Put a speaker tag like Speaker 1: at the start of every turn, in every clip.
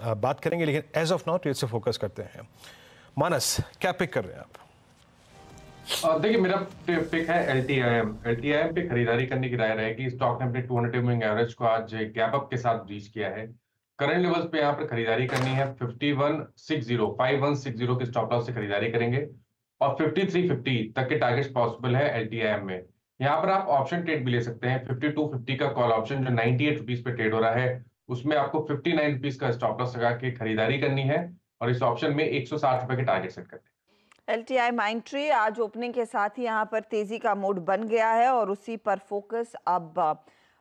Speaker 1: बात करेंगे, लेकिन एज ऑफ नाउ ट्रेड से फोकस करते हैं। मानस, क्या पिक कर रहे हैं आप?
Speaker 2: देखिए, मेरा पिक है LTIM। LTIM पे खरीदारी करने की राय रहेगी। स्टॉक ने अपने 200 मूविंग एवरेज को आज गैप अप के साथ रीच किया है। करंट लेवल्स पे यहाँ पर खरीदारी करनी है। 5160 के स्टॉप लॉस से खरीदारी करेंगे और 5350 तक के टारगेट्स पॉसिबल है LTIM में। यहाँ पर आप ऑप्शन ट्रेड भी ले सकते हैं। 5250 का कॉल ऑप्शन जो 98 रुपीज पे ट्रेड हो रहा है, उसमें आपको 59 रुपीज का स्टॉप लॉस लगा के खरीदारी करनी है और इस ऑप्शन में 160 रुपए के टारगेट सेट करते हैं।
Speaker 3: LTI माइंडट्री आज ओपनिंग के साथ ही यहाँ पर तेजी का मूड बन गया है और उसी पर फोकस अब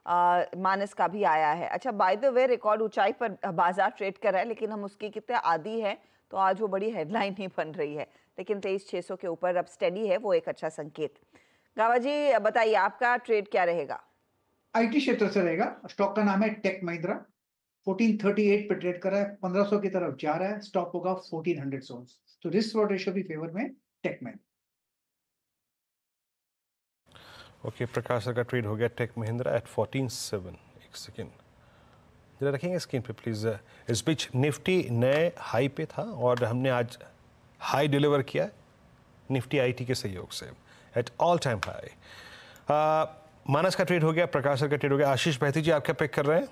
Speaker 3: मानस का भी आया है। अच्छा, बाय द वे, रिकॉर्ड ऊंचाई पर बाजार ट्रेड कर रहा है, लेकिन हम उसके कितने आदी हैं तो आज वो बड़ी हेडलाइन नहीं बन रही है, लेकिन 23,600 के ऊपर अब स्टेडी है, वो एक अच्छा संकेत। गावा जी, बताइए आपका ट्रेड क्या रहेगा?
Speaker 4: IT क्षेत्र से रहेगा। स्टॉक का नाम है टेक महिंद्रा। 1438 पे ट्रेड कर रहा है, 1500 की तरफ जा रहा है, स्टॉप होगा 1400 जोन। तो रिस्क रॉट रेशियो भी फेवर में टेक महिंद्रा।
Speaker 1: ओके, प्रकाश सर का ट्रेड हो गया टेक महिंद्रा एट 14.7। एक सेकेंड जरा रखेंगे स्क्रीन पे प्लीज़। इस बीच निफ्टी नए हाई पे था और हमने आज हाई डिलीवर किया निफ्टी IT के सहयोग से एट ऑल टाइम हाई। मानस का ट्रेड हो गया, प्रकाश सर का ट्रेड हो गया। आशीष बहती जी, आप क्या पिक कर रहे हैं?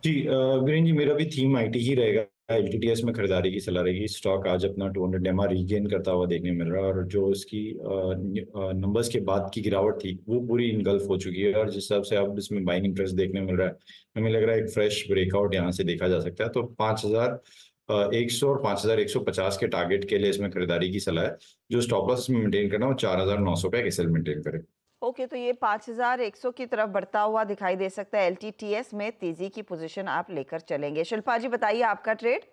Speaker 5: जी वीरेंद्र जी, मेरा भी थीम IT ही रहेगा। LTTS में खरीदारी की सलाह रहेगी। स्टॉक आज अपना 200 MA रीगेन करता हुआ देखने मिल रहा है और जो इसकी नंबर्स के बाद की गिरावट थी वो पूरी इनगल्फ हो चुकी है और जिस हिसाब से अब इसमें बाइंग इंटरेस्ट देखने मिल रहा है, हमें लग रहा है एक फ्रेश ब्रेकआउट यहाँ से देखा जा सकता है। तो 5100 और 5150 के टारगेट के लिए इसमें खरीदारी की सलाह है। जो स्टॉप लॉस में मेंटेन करना वो 4900 का एक SL मेंटेन करे।
Speaker 3: ओके, तो ये 5100 की तरफ बढ़ता हुआ दिखाई दे सकता है। LTTS में तेजी की पोजीशन आप लेकर चलेंगे। शिल्पा जी, बताइए आपका ट्रेड।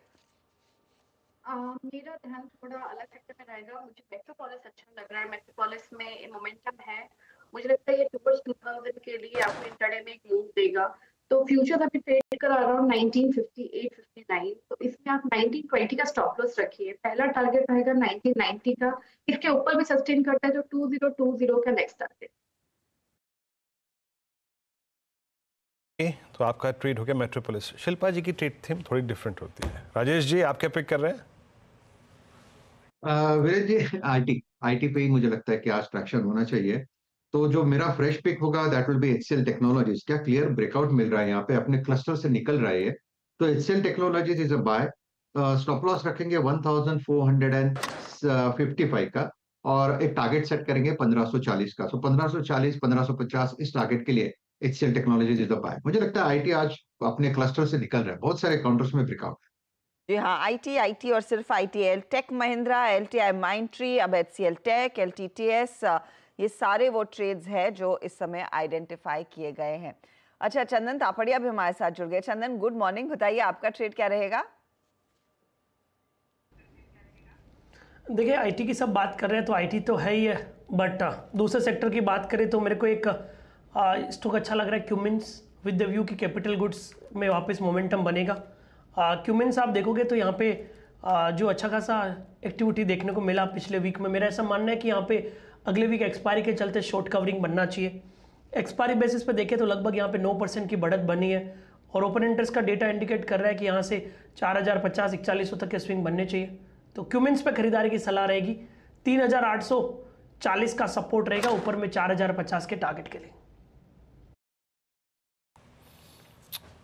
Speaker 6: मेरा ध्यान थोड़ा अलग सेक्टर में रहेगा। मुझे मेट्रोपोलिस अच्छा लग रहा है। मेट्रोपोलिस में मोमेंटम है। मुझे लगता है ये टुवर्ड्स 2000 के लिए आपको इंट्राडे में एक मूव देगा। तो फ्यूचर अभी ट्रेड करा रहा हूँ 1958 59। तो इसमें आप 1920 का स्टॉप लॉस रखिए। पहला टारगेट रहेगा 1990 का। इसके ऊपर भी सस्टेन करता है तो 2020 का नेक्स्ट टारगेट।
Speaker 1: तो आपका ट्रेड हो गया मेट्रोपोलिस। शिल्पा जी की ट्रेड थीम थोड़ी डिफरेंट होती है। राजेश जी, आप क्या पिक कर रहे हैं?
Speaker 7: वीरेंद्र जी, IT पे ही मुझे लगता है कि आज ट्रैक्शन होना चाहिए। तो जो मेरा फ्रेश पिक होगा that will be HCL technologies. क्या क्लियर ब्रेकआउट मिल रहा है यहाँ पे, अपने क्लस्टर से निकल रहा है ये। तो HCL technologies is a buy. Stop loss रखेंगे 1455 का और एक टारगेट सेट करेंगे 1540 का। सो 1540 1550 इस टारगेट के लिए HCL technologies is a buy. मुझे लगता है IT आज अपने क्लस्टर से निकल रहा है, बहुत सारे काउंटर्स में ब्रेकआउट।
Speaker 3: जी हाँ, IT और सिर्फ ITL, Tech Mahindra, LTI Mindtree, अब HCL टेक, LTTS, ये सारे वो ट्रेड्स हैं जो इस समय आइडेंटिफाई किए गए हैं। अच्छा, चंदन तापड़िया भी हमारे साथ जुड़ गए। चंदन, गुड मॉर्निंग, बताइए आपका ट्रेड क्या रहेगा?
Speaker 8: देखिए, IT की सब बात कर रहे हैं तो IT तो है ही है, बट दूसरे सेक्टर की बात करें तो मेरे को एक स्टॉक अच्छा लग रहा है, क्यूमिंस, विद द व्यू की कैपिटल गुड्स में वापस मोमेंटम बनेगा। क्यूमिंस आप देखोगे तो यहाँ पे जो अच्छा खासा एक्टिविटी देखने को मिला पिछले वीक में। मेरा ऐसा मानना है कि यहाँ पे अगले वीक एक्सपायरी के चलते शॉर्ट कवरिंग बनना चाहिए। एक्सपायरी बेसिस पे देखें तो लगभग यहाँ पे 9% की बढ़त बनी है और ओपन इंटरेस्ट का डेटा इंडिकेट कर रहा है कि यहाँ से 4050 4100 तक के स्विंग बनने चाहिए। तो क्यूमिंस पे खरीदारी की सलाह रहेगी। 3840 का सपोर्ट रहेगा, ऊपर में 4050 के टारगेट के लिए।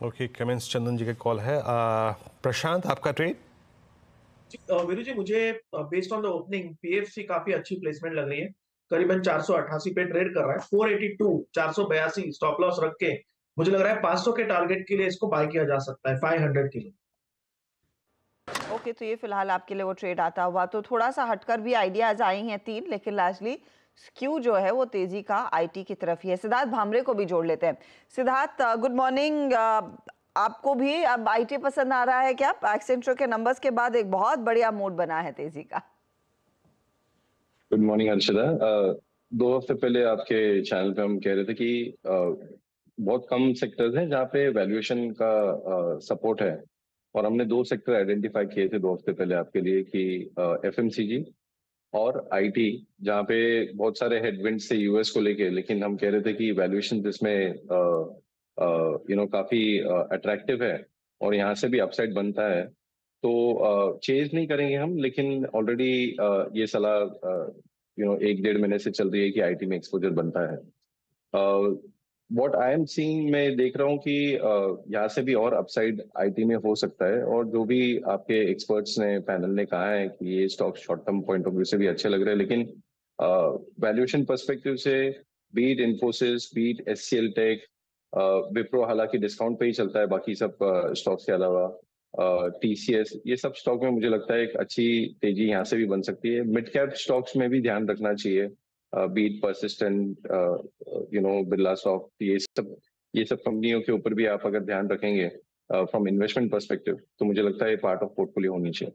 Speaker 1: ओके, कमेंट्स चंदन जी का कॉल है। प्रशांत, आपका ट्रेड?
Speaker 9: वीरू जी, मुझे based on the opening PFC काफी अच्छी प्लेसमेंट लग रही है। करीबन 488 पे ट्रेड कर रहा है। 482 482 स्टॉप लॉस रख के मुझे लग रहा है 500 के टारगेट के लिए इसको बाय किया जा सकता है 500 के लिए।
Speaker 3: ओके, तो ये फिलहाल आपके लिए वो ट्रेड आता हुआ। तो थोड़ा सा हटकर भी आइडियाज आई हैं 3, लेकिन लार्जली स्क्यू जो है वो तेजी का IT की तरफ ही है। सिद्धार्थ भामरे को भी जोड़ लेते हैं। Siddharth, good morning. आपको भी अब IT पसंद आ रहा है क्या? एक्सेंचर के नंबर्स के बाद एक बहुत बढ़िया मूड बना है तेजी का।
Speaker 10: Good morning Harshada. 2 हफ्ते पहले आपके चैनल पे हम कह रहे थे कि बहुत कम सेक्टर्स हैं जहाँ पे वैल्यूएशन का सपोर्ट है और हमने 2 सेक्टर आइडेंटिफाई किए थे 2 हफ्ते पहले आपके लिए कि FMCG और IT, जहाँ पे बहुत सारे हेडविंड्स थे US को लेके, लेकिन हम कह रहे थे कि वैल्यूएशन इसमें काफी अट्रैक्टिव है और यहाँ से भी अपसाइड बनता है तो चेंज नहीं करेंगे हम, लेकिन ऑलरेडी ये सलाह 1-1.5 महीने से चल रही है कि आईटी में एक्सपोजर बनता है। व्हाट आई एम सीइंग, मैं देख रहा हूँ कि यहाँ से भी और अपसाइड आईटी में हो सकता है, और जो भी आपके एक्सपर्ट्स ने, पैनल ने कहा है कि ये stock short term point of view से भी अच्छे लग रहे हैं, लेकिन वैल्यूएशन पर्सपेक्टिव से beat Infosys, beat HCL Tech, Wipro हालांकि डिस्काउंट पे ही चलता है बाकी सब स्टॉक्स के अलावा, टीसीएस, ये सब स्टॉक में मुझे लगता है एक अच्छी तेजी यहाँ से भी बन सकती है। मिड कैप स्टॉक्स में भी ध्यान रखना चाहिए, बीट परसिस्टेंट, बिरला सॉफ्ट, ये सब कंपनियों के ऊपर भी आप अगर ध्यान रखेंगे फ्रॉम इन्वेस्टमेंट पर्सपेक्टिव, तो मुझे लगता है ये पार्ट ऑफ पोर्टफोलियो होनी चाहिए।